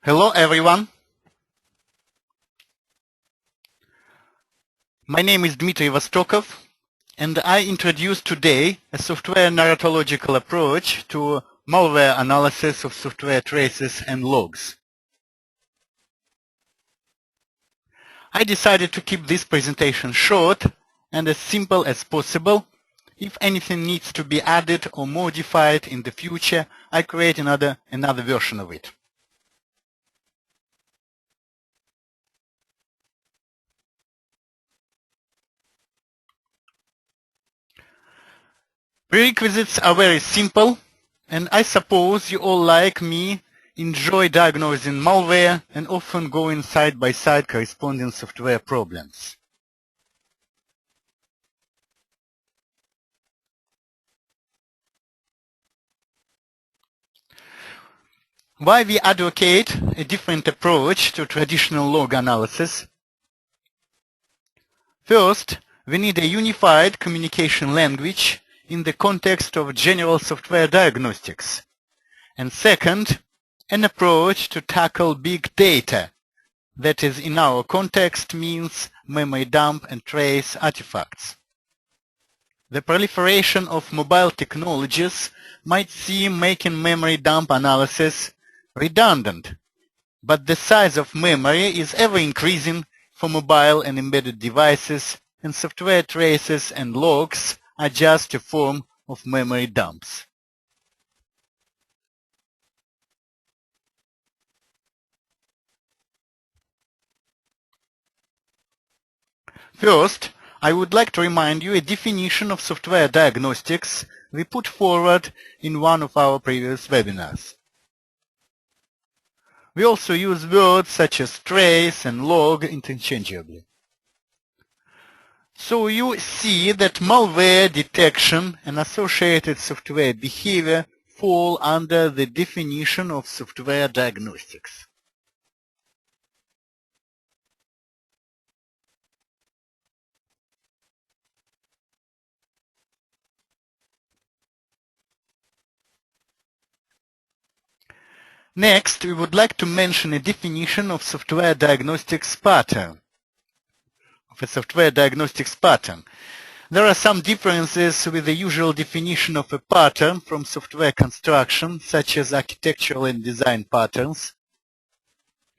Hello everyone. My name is Dmitry Vostokov, and I introduce today a software narratological approach to malware analysis of software traces and logs. I decided to keep this presentation short and as simple as possible. If anything needs to be added or modified in the future, I create another version of it. Prerequisites are very simple, and I suppose you all, like me, enjoy diagnosing malware and often going side by side corresponding software problems. Why we advocate a different approach to traditional log analysis? First, we need a unified communication language in the context of general software diagnostics. And second, an approach to tackle big data. That is, in our context, means memory dump and trace artifacts. The proliferation of mobile technologies might seem making memory dump analysis redundant, but the size of memory is ever increasing for mobile and embedded devices, and software traces and logs are just a form of memory dumps. First, I would like to remind you a definition of software diagnostics we put forward in one of our previous webinars. We also use words such as trace and log interchangeably. So you see that malware detection and associated software behavior fall under the definition of software diagnostics. Next, we would like to mention a definition of software diagnostics pattern. There are some differences with the usual definition of a pattern from software construction, such as architectural and design patterns.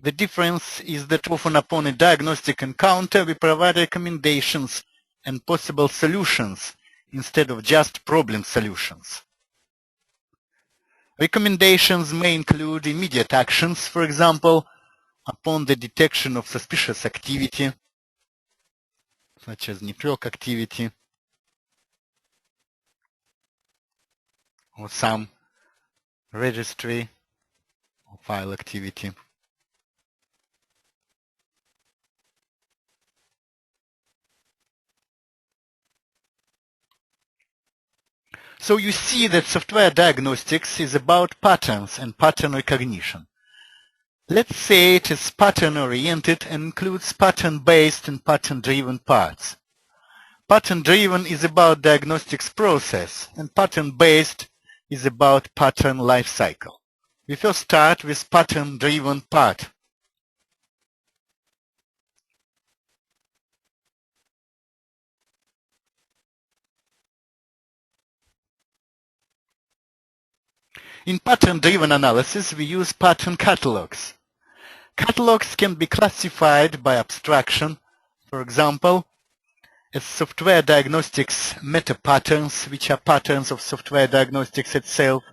The difference is that often upon a diagnostic encounter, we provide recommendations and possible solutions instead of just problem solutions. Recommendations may include immediate actions, for example, upon the detection of suspicious activity, such as network activity, or some registry or file activity. So you see that software diagnostics is about patterns and pattern recognition. Let's say it is pattern-oriented and includes pattern-based and pattern-driven parts. Pattern-driven is about diagnostics process, and pattern-based is about pattern lifecycle. We first start with pattern-driven part. In pattern-driven analysis, we use pattern catalogs. Catalogs can be classified by abstraction, for example, as software diagnostics meta-patterns, which are patterns of software diagnostics itself,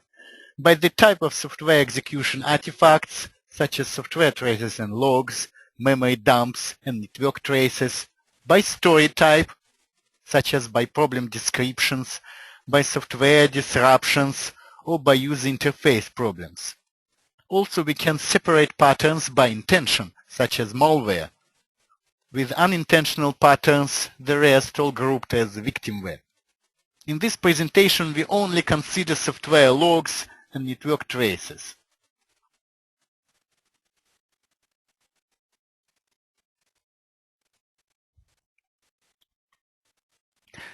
by the type of software execution artifacts, such as software traces and logs, memory dumps, and network traces, by story type, such as by problem descriptions, by software disruptions, or by user interface problems. Also, we can separate patterns by intention, such as malware. With unintentional patterns, the rest all grouped as victimware. In this presentation, we only consider software logs and network traces.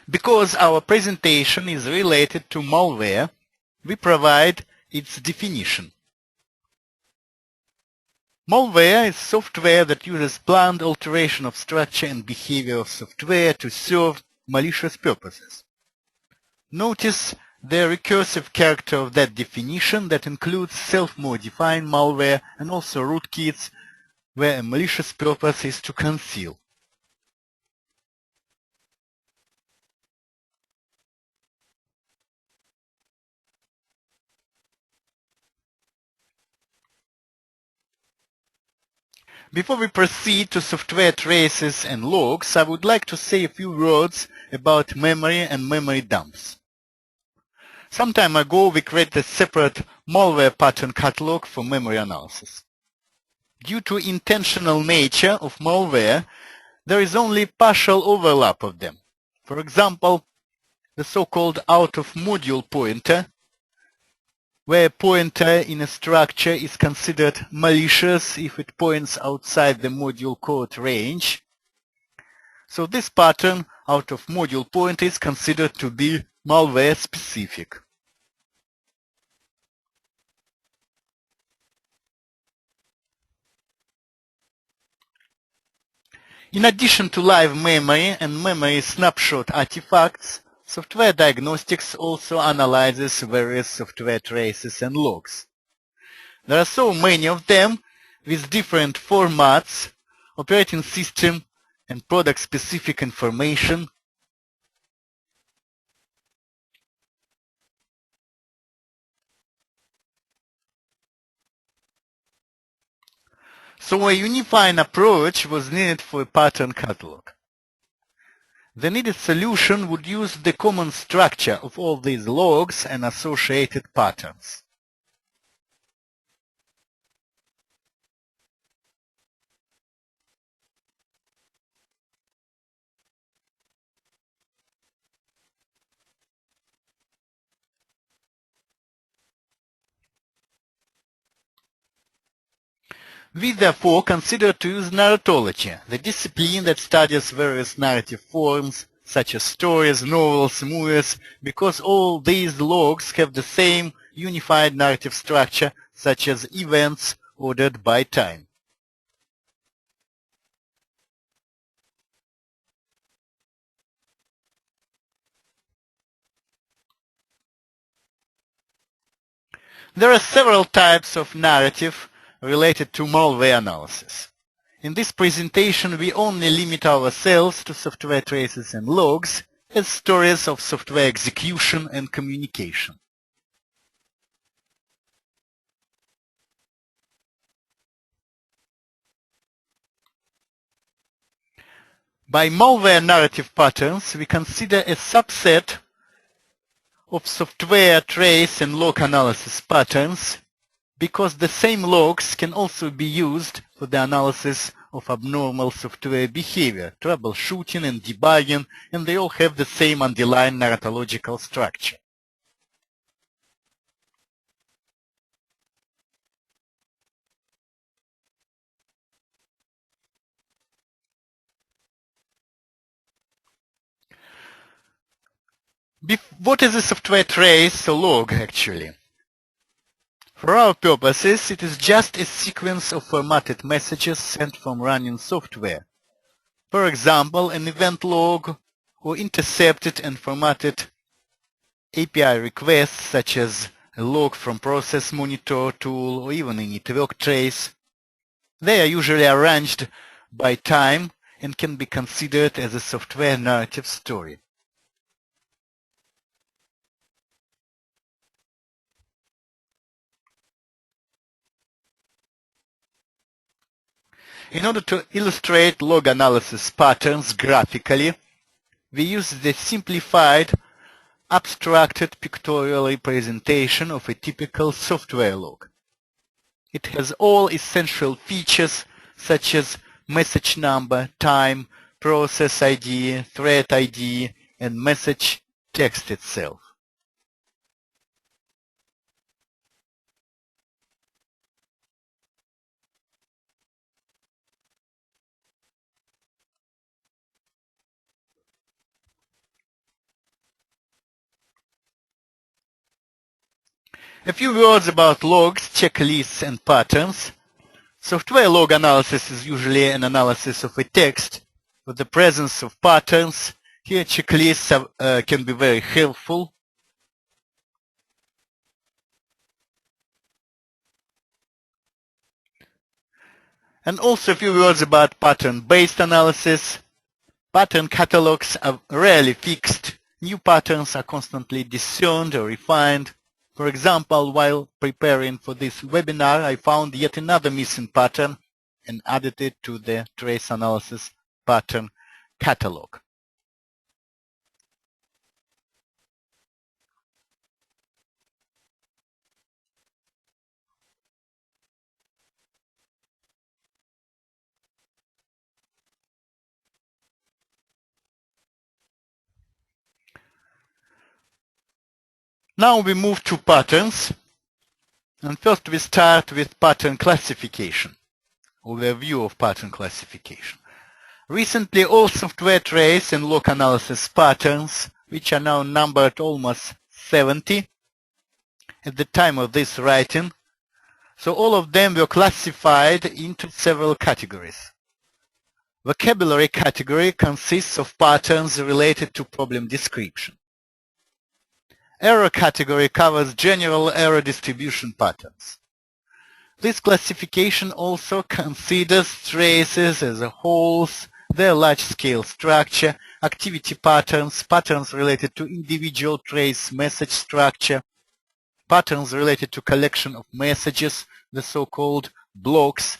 Because our presentation is related to malware, we provide its definition. Malware is software that uses planned alteration of structure and behavior of software to serve malicious purposes. Notice the recursive character of that definition that includes self-modifying malware and also rootkits where a malicious purpose is to conceal. Before we proceed to software traces and logs, I would like to say a few words about memory and memory dumps. Some time ago, we created a separate malware pattern catalog for memory analysis. Due to intentional nature of malware, there is only partial overlap of them. For example, the so-called out-of-module pointer, where a pointer in a structure is considered malicious if it points outside the module code range. So this pattern, out-of-module pointer, is considered to be malware specific. In addition to live memory and memory snapshot artifacts, Software Diagnostics also analyzes various software traces and logs. There are so many of them with different formats, operating system and product-specific information. So a unifying approach was needed for a pattern catalog. The needed solution would use the common structure of all these logs and associated patterns. We therefore consider to use Narratology, the discipline that studies various narrative forms, such as stories, novels, movies, because all these logs have the same unified narrative structure, such as events ordered by time. There are several types of narrative related to malware analysis. In this presentation, we only limit ourselves to software traces and logs as stories of software execution and communication. By malware narrative patterns, we consider a subset of software trace and log analysis patterns because the same logs can also be used for the analysis of abnormal software behavior, troubleshooting and debugging, and they all have the same underlying narratological structure. What is a software trace or log actually? For our purposes, it is just a sequence of formatted messages sent from running software. For example, an event log or intercepted and formatted API requests such as a log from process monitor tool or even a network trace. They are usually arranged by time and can be considered as a software narrative story. In order to illustrate log analysis patterns graphically, we use the simplified, abstracted pictorial representation of a typical software log. It has all essential features such as message number, time, process ID, thread ID, and message text itself. A few words about logs, checklists, and patterns. Software log analysis is usually an analysis of a text with the presence of patterns. Here checklists can be very helpful. And also a few words about pattern-based analysis. Pattern catalogs are rarely fixed. New patterns are constantly discerned or refined. For example, while preparing for this webinar, I found yet another missing pattern and added it to the trace analysis pattern catalog. Now we move to patterns. And first we start with pattern classification, overview of pattern classification. Recently, all software trace and log analysis patterns, which are now numbered almost 70 at the time of this writing, so all of them were classified into several categories. Vocabulary category consists of patterns related to problem description. Error category covers general error distribution patterns. This classification also considers traces as a wholes, their large-scale structure, activity patterns, patterns related to individual trace message structure, patterns related to collection of messages, the so-called blocks,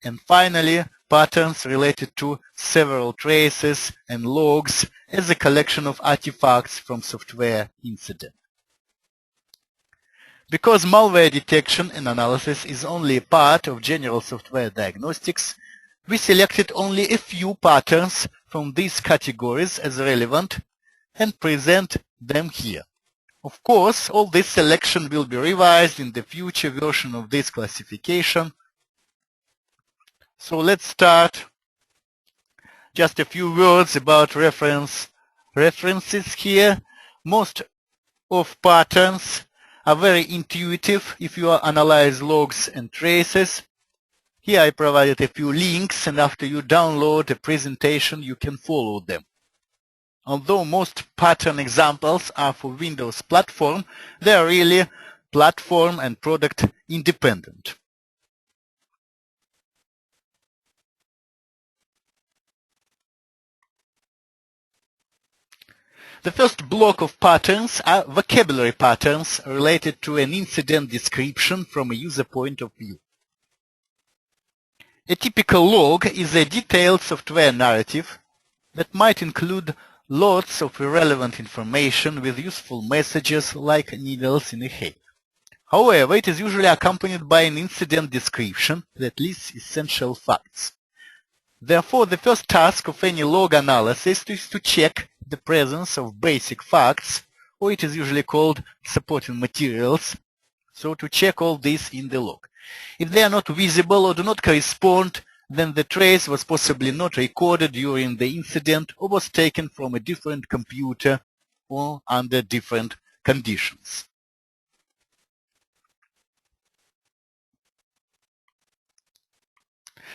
and finally, patterns related to several traces and logs as a collection of artifacts from software incident. Because malware detection and analysis is only a part of general software diagnostics, we selected only a few patterns from these categories as relevant and present them here. Of course, all this selection will be revised in the future version of this classification. So let's start. Just a few words about references here. Most of patterns are very intuitive if you analyze logs and traces. Here I provided a few links, and after you download the presentation, you can follow them. Although most pattern examples are for Windows platform, they are really platform and product independent. The first block of patterns are vocabulary patterns related to an incident description from a user point of view. A typical log is a detailed software narrative that might include lots of irrelevant information with useful messages like needles in a hay. However, it is usually accompanied by an incident description that lists essential facts. Therefore, the first task of any log analysis is to check the presence of basic facts, or it is usually called supporting materials, so to check all this in the log. If they are not visible or do not correspond, then the trace was possibly not recorded during the incident or was taken from a different computer or under different conditions.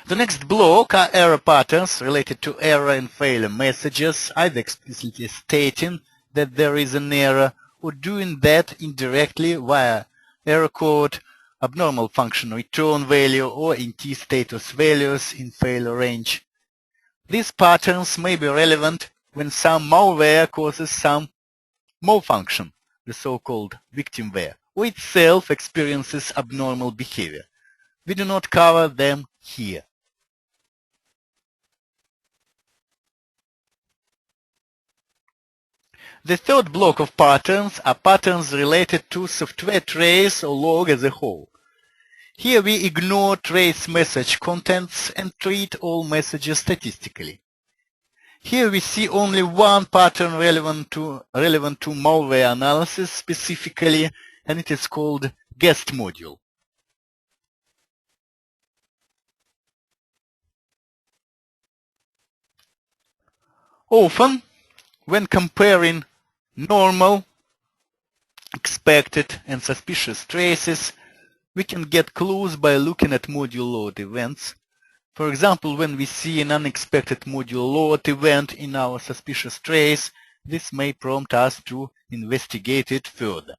The next block are error patterns related to error and failure messages, either explicitly stating that there is an error or doing that indirectly via error code, abnormal function return value, or int status values in failure range. These patterns may be relevant when some malware causes some malfunction, the so-called victimware, or itself experiences abnormal behavior. We do not cover them here. The third block of patterns are patterns related to software trace or log as a whole. Here we ignore trace message contents and treat all messages statistically. Here we see only one pattern relevant to malware analysis specifically, and it is called guest module. Often, when comparing normal, expected, and suspicious traces, We can get clues by looking at module load events. For example, when we see an unexpected module load event in our suspicious trace, this may prompt us to investigate it further.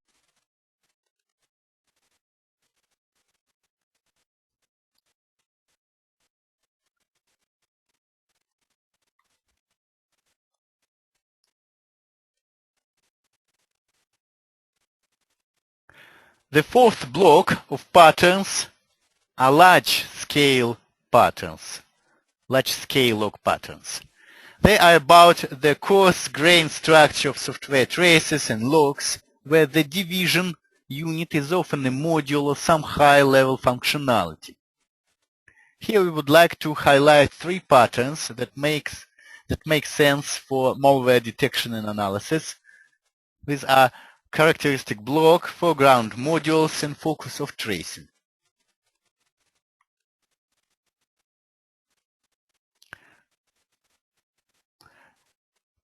The fourth block of patterns are large-scale patterns, large-scale log patterns. They are about the coarse-grained structure of software traces and logs, where the division unit is often a module or some high-level functionality. Here we would like to highlight three patterns that make sense for malware detection and analysis. These are characteristic block, foreground modules, and focus of tracing.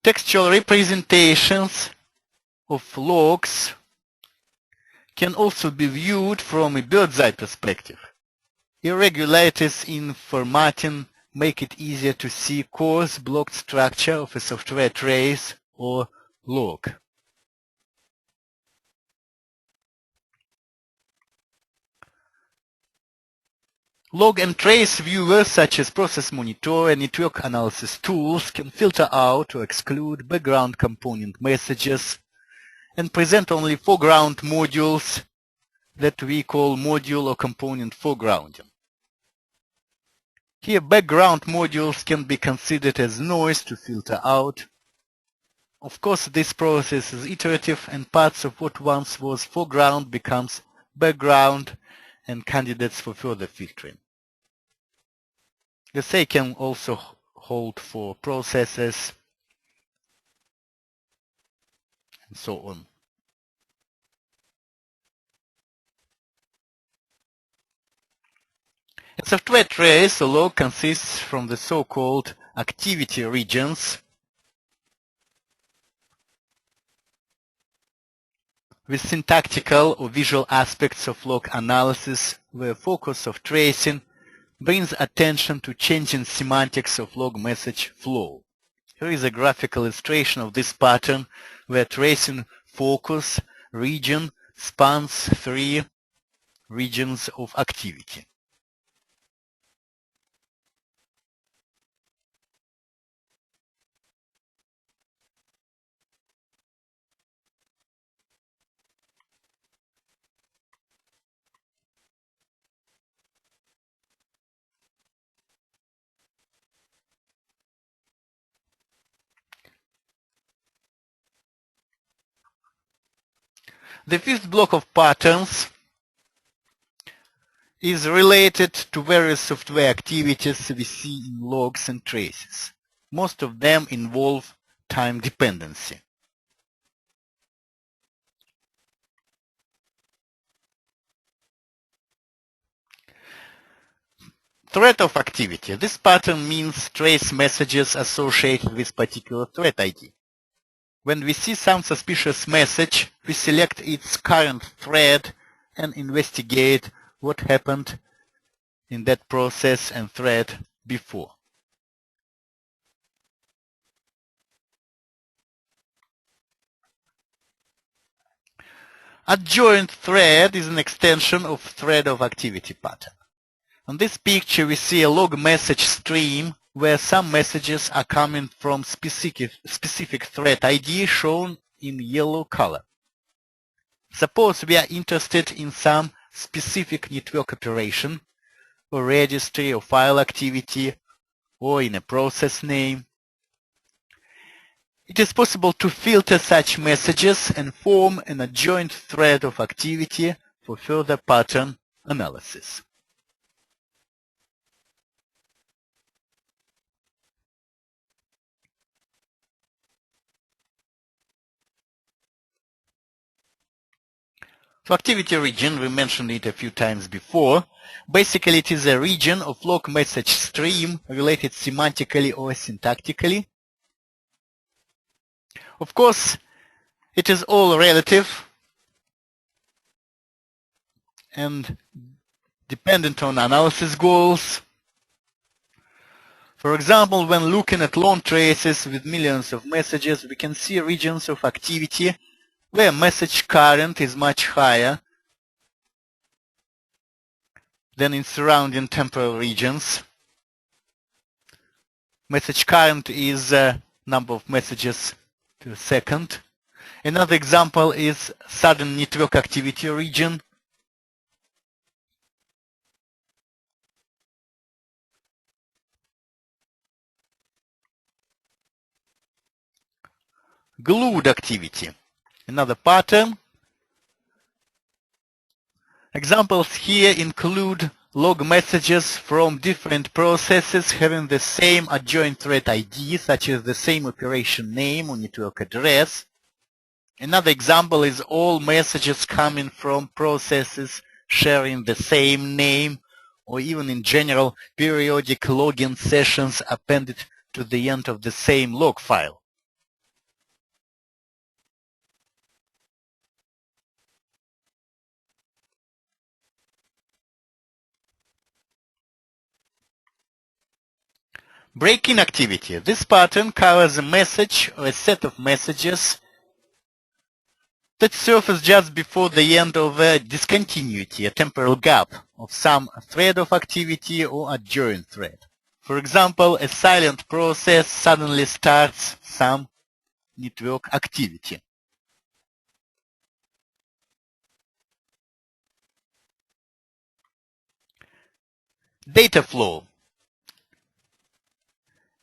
Textual representations of logs can also be viewed from a bird's-eye perspective. Irregularities in formatting make it easier to see coarse blocked structure of a software trace or log. Log and trace viewers such as Process Monitor and network analysis tools can filter out or exclude background component messages and present only foreground modules that we call module or component foregrounding. Here, background modules can be considered as noise to filter out. Of course, this process is iterative and parts of what once was foreground becomes background and candidates for further filtering. The same can also hold for processes and so on. A software trace or log consists from the so-called activity regions with syntactical or visual aspects of log analysis, where focus of tracing brings attention to changing semantics of log message flow. Here is a graphical illustration of this pattern where tracing focus region spans three regions of activity. The fifth block of patterns is related to various software activities we see in logs and traces. Most of them involve time dependency. Thread of activity. This pattern means trace messages associated with particular thread ID. When we see some suspicious message, we select its current thread and investigate what happened in that process and thread before. Adjoint thread is an extension of thread of activity pattern. On this picture, we see a log message stream where some messages are coming from specific thread ID shown in yellow color. Suppose we are interested in some specific network operation or registry or file activity or in a process name. It is possible to filter such messages and form an adjoint thread of activity for further pattern analysis. So activity region, we mentioned it a few times before. Basically, it is a region of log message stream related semantically or syntactically. Of course, it is all relative, and dependent on analysis goals. For example, when looking at long traces with millions of messages, we can see regions of activity where message current is much higher than in surrounding temporal regions. Message current is number of messages per second. Another example is sudden network activity region. Glued activity, another pattern. Examples here include log messages from different processes having the same adjoint thread ID, such as the same operation name or network address. Another example is all messages coming from processes sharing the same name, or even in general, periodic login sessions appended to the end of the same log file. Break-in activity. This pattern covers a message or a set of messages that surface just before the end of a discontinuity, a temporal gap of some thread of activity or adjoint thread. For example, a silent process suddenly starts some network activity. Data flow.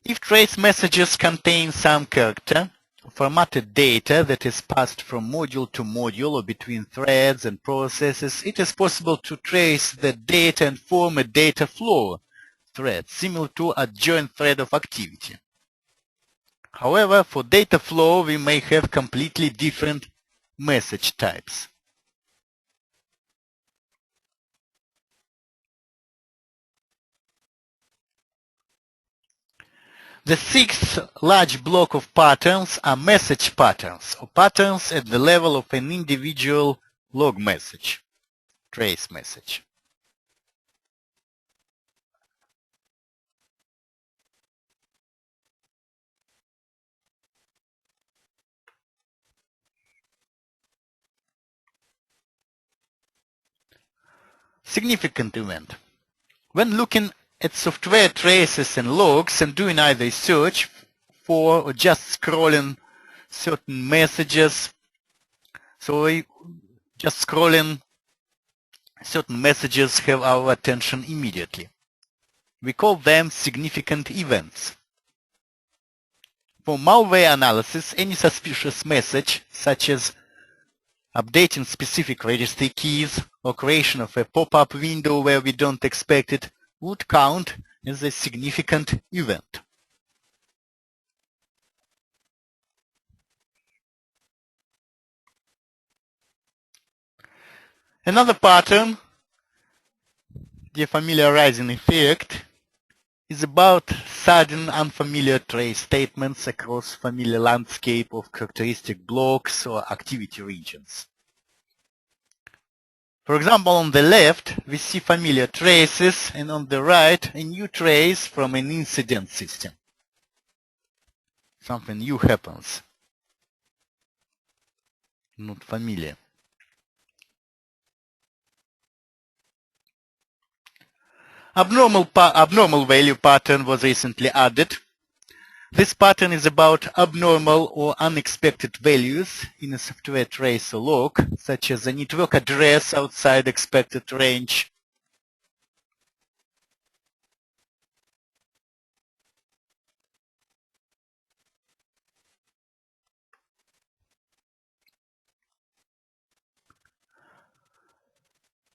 If trace messages contain some character, formatted data that is passed from module to module or between threads and processes, it is possible to trace the data and form a data flow thread similar to a adjoint thread of activity. However, for data flow, we may have completely different message types. The sixth large block of patterns are message patterns, or patterns at the level of an individual log message, trace message. Significant event. When looking at software traces and logs and doing either a search for or just scrolling certain messages, so just scrolling certain messages have our attention immediately. We call them significant events. For malware analysis, any suspicious message, such as updating specific registry keys or creation of a pop-up window where we don't expect it, would count as a significant event. Another pattern, Defamiliarizing Effect, is about sudden unfamiliar trace statements across familiar landscape of characteristic blocks or activity regions. For example, on the left, we see familiar traces, and on the right, a new trace from an incident system. Something new happens. Not familiar. Abnormal value pattern was recently added. This pattern is about abnormal or unexpected values in a software trace or log, such as a network address outside expected range.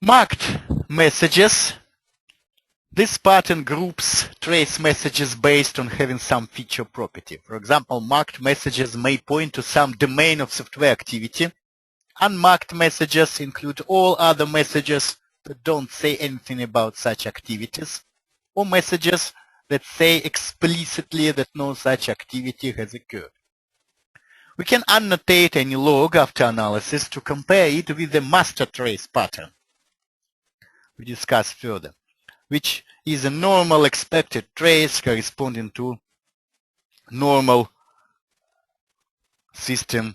Marked messages. This pattern groups trace messages based on having some feature property. For example, marked messages may point to some domain of software activity. Unmarked messages include all other messages that don't say anything about such activities, or messages that say explicitly that no such activity has occurred. We can annotate any log after analysis to compare it with the master trace pattern. we discuss further, which is a normal expected trace corresponding to normal system.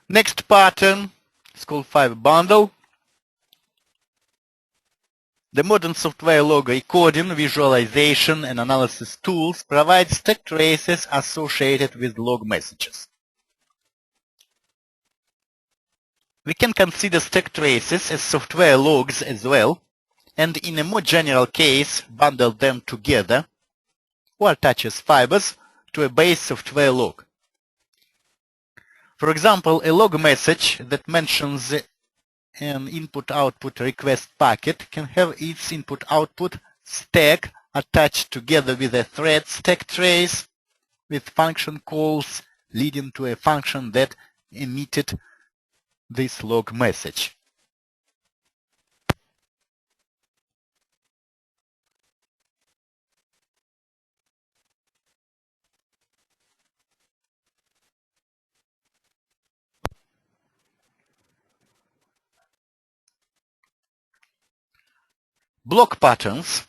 Next pattern is called five bundle. The modern software log recording, visualization, and analysis tools provide stack traces associated with log messages. We can consider stack traces as software logs as well, and in a more general case, bundle them together or attach as fibers to a base software log. For example, a log message that mentions an input-output request packet can have its input-output stack attached together with a thread stack trace with function calls leading to a function that emitted this log message. Block patterns.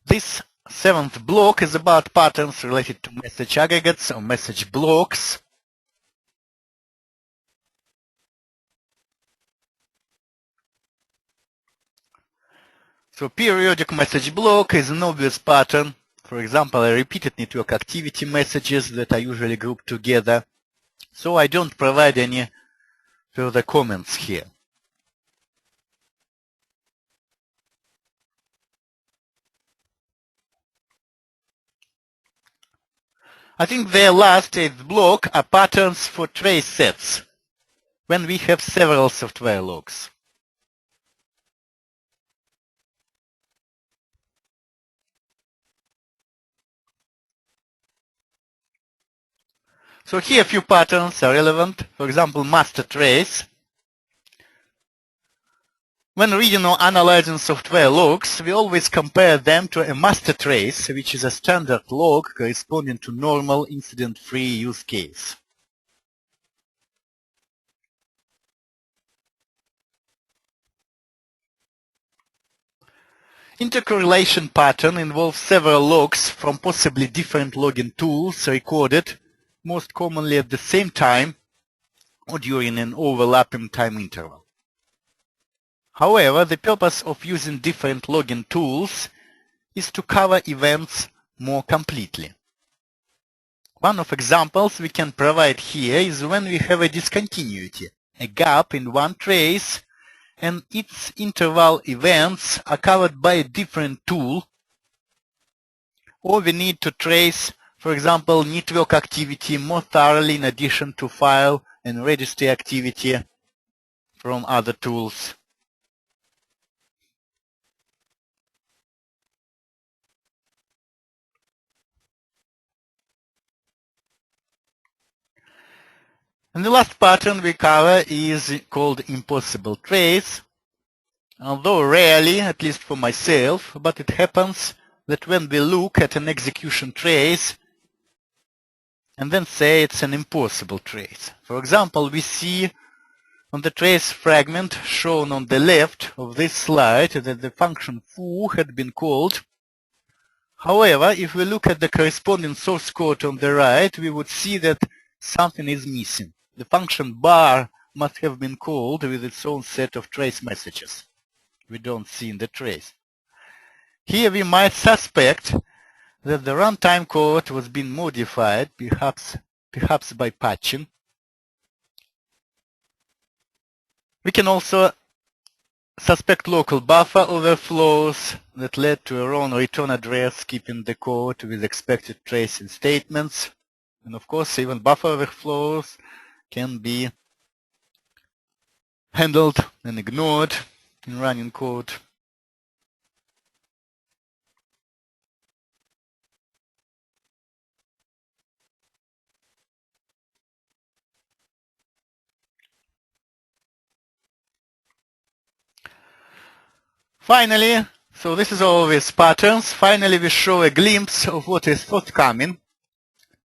This seventh block is about patterns related to message aggregates or message blocks. So periodic message block is an obvious pattern. For example, repeated network activity messages that are usually grouped together. So I don't provide any further comments here. I think the last eighth block are patterns for trace sets when we have several software logs. So here a few patterns are relevant. For example, master trace. When reading or analyzing software logs, we always compare them to a master trace, which is a standard log corresponding to normal incident-free use case. Intercorrelation pattern involves several logs from possibly different logging tools recorded, most commonly at the same time or during an overlapping time interval. However, the purpose of using different logging tools is to cover events more completely. One of examples we can provide here is when we have a discontinuity, a gap in one trace, and its interval events are covered by a different tool, or we need to trace, for example, network activity more thoroughly in addition to file and registry activity from other tools. And the last pattern we cover is called impossible trace. Although rarely, at least for myself, but it happens that when we look at an execution trace and then say it's an impossible trace. For example, we see on the trace fragment shown on the left of this slide that the function foo had been called. However, if we look at the corresponding source code on the right, we would see that something is missing. The function bar must have been called with its own set of trace messages we don't see in the trace. Here we might suspect that the runtime code was being modified, perhaps by patching. We can also suspect local buffer overflows that led to a wrong return address keeping the code with expected tracing statements. And of course, even buffer overflows can be handled and ignored in running code. Finally, so this is all with patterns. Finally, we show a glimpse of what is forthcoming,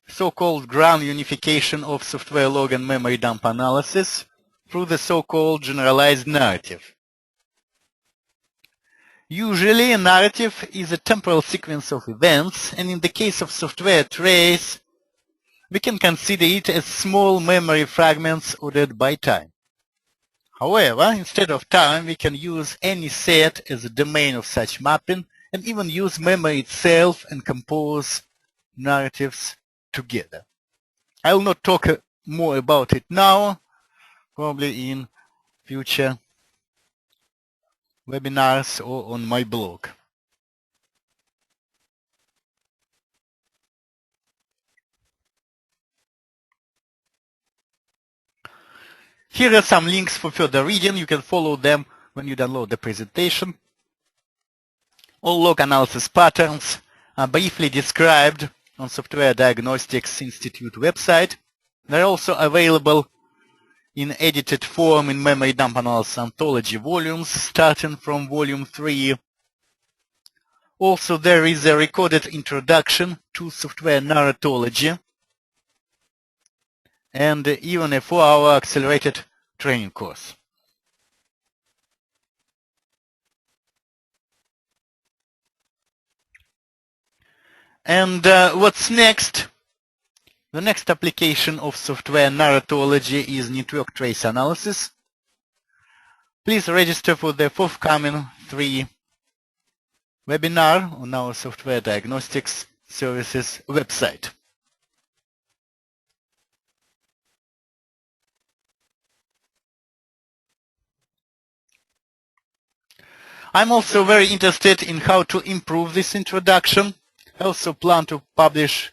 so-called ground unification of software log and memory dump analysis through the so-called generalized narrative. Usually, a narrative is a temporal sequence of events, and in the case of software trace, we can consider it as small memory fragments ordered by time. However, instead of time, we can use any set as a domain of such mapping, and even use memory itself and compose narratives together. I will not talk more about it now, probably in future webinars or on my blog. Here are some links for further reading. You can follow them when you download the presentation. All log analysis patterns are briefly described on Software Diagnostics Institute website. They're also available in edited form in Memory Dump Analysis Anthology volumes, starting from volume 3. Also, there is a recorded introduction to software narratology and even a 4-hour accelerated training course. And what's next? The next application of software narratology is network trace analysis. Please register for the forthcoming 3 webinar on our Software Diagnostics Services website. I'm also very interested in how to improve this introduction. I also plan to publish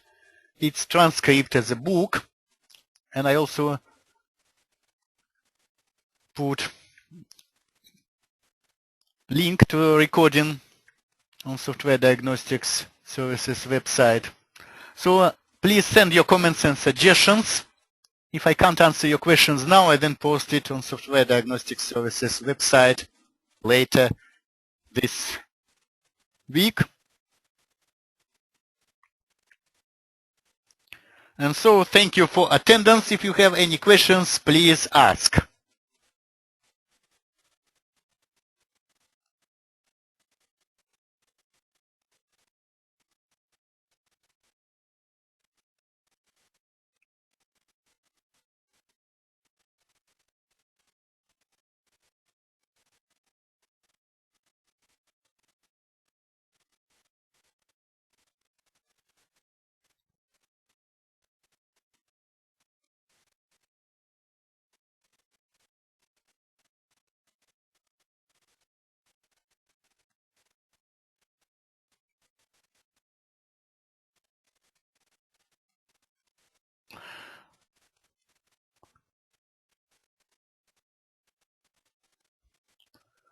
its transcript as a book, and I also put link to a recording on Software Diagnostics Services website. So please send your comments and suggestions. If I can't answer your questions now, I then post it on Software Diagnostics Services website later this week. And so thank you for attendance. If you have any questions, please ask.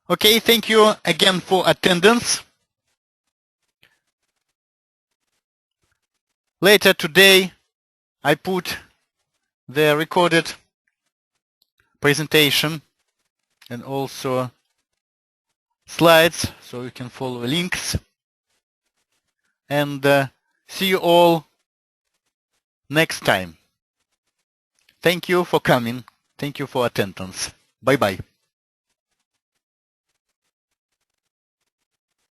Okay, thank you again for attendance. Later today, I put the recorded presentation and also slides, so you can follow links. And see you all next time. Thank you for coming. Thank you for attendance. Bye-bye.